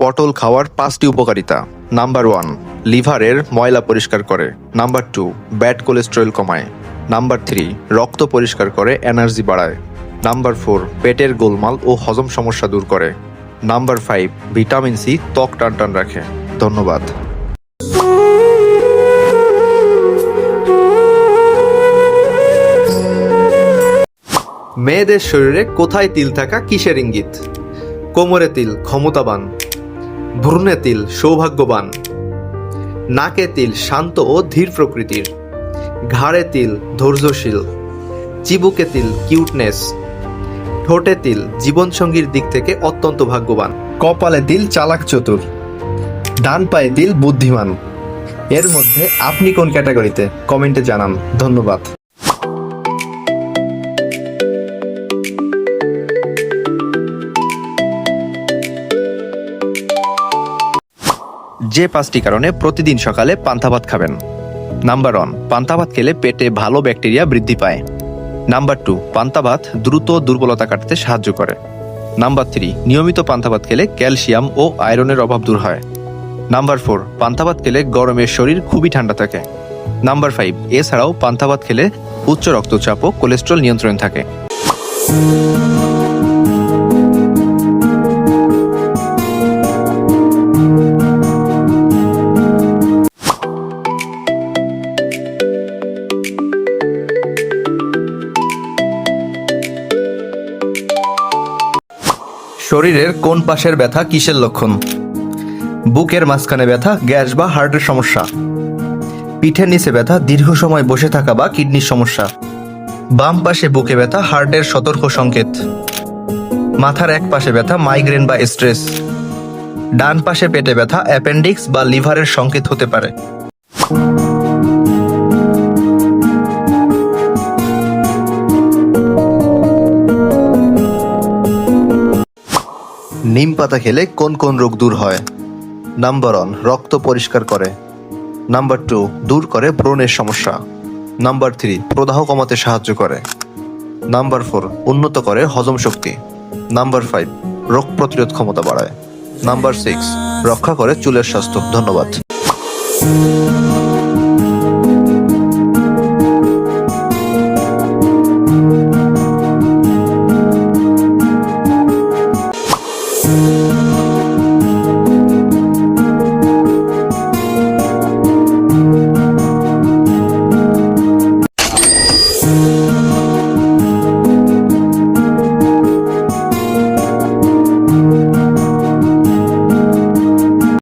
পটল খাওয়ার 5টি উপকারিতা। নাম্বার 1, লিভারের ময়লা পরিষ্কার করে। নাম্বার 2, ব্যাড কোলেস্টেরল কমায়। নাম্বার 3, রক্ত পরিষ্কার করে, এনার্জি বাড়ায়। নাম্বার 4, পেটের গোলমাল ও হজম সমস্যা দূর করে। নাম্বার 5, ভিটামিন সি ত্বক টানটান রাখে। ধন্যবাদ। মেয়েদের শরীরে কোথায় তিল থাকা কিসের ইঙ্গিত? কোমরে তিল ক্ষমতাবান, ভ্রূণে তিল সৌভাগ্যবান, নাকে তিল শান্ত ও ধীর প্রকৃতির, ঘাড়ে তিল ধৈর্যশীল, চিবুকে তিল কিউটনেস, ঠোঁটে তিল জীবনসঙ্গীর দিক থেকে অত্যন্ত ভাগ্যবান, কপালে তিল চালাক চতুর, ডান পায়ে তিল বুদ্ধিমান। এর মধ্যে আপনি কোন ক্যাটাগরিতে? কমেন্টে জানান। ধন্যবাদ। যে 5টি কারণে প্রতিদিন সকালে পান্তা ভাত খাবেন। নাম্বার 1, পান্তা ভাত খেলে পেটে ভালো ব্যাকটেরিয়া বৃদ্ধি পায়। নাম্বার 2, পান্তা ভাত দ্রুত দুর্বলতা কাটাতে সাহায্য করে। নাম্বার 3, নিয়মিত পান্তা ভাত খেলে ক্যালসিয়াম ও আয়রনের অভাব দূর হয়। নাম্বার 4, পান্তা ভাত খেলে গরমের শরীর খুবই ঠান্ডা থাকে। নাম্বার 5, এছাড়াও পান্তা ভাত খেলে উচ্চ রক্তচাপ ও কোলেস্টেরল নিয়ন্ত্রণে থাকে। শরীরের কোন পাশের ব্যথা কিসের লক্ষণ? বুকের মাঝখানে ব্যথা গ্যাস বা হার্টের সমস্যা, পিঠের নিচে ব্যথা দীর্ঘ সময় বসে থাকা বা কিডনির সমস্যা, বাম পাশে বুকে ব্যথা হার্টের সতর্ক সংকেত, মাথার এক পাশে ব্যথা মাইগ্রেন বা স্ট্রেস, ডান পাশে পেটে ব্যথা অ্যাপেন্ডিক্স বা লিভারের সংকেত হতে পারে। নিম পাতা খেলে কোন কোন রোগ দূর হয়? নাম্বার 1, রক্ত পরিষ্কার করে। নাম্বার 2, দূর করে ব্রণের সমস্যা। নাম্বার 3, প্রদাহ কমাতে সাহায্য করে। নাম্বার 4, উন্নত করে হজম শক্তি। নাম্বার 5, রোগ প্রতিরোধ ক্ষমতা বাড়ায়। নাম্বার 6, রক্ষা করে চুলের স্বাস্থ্য। ধন্যবাদ।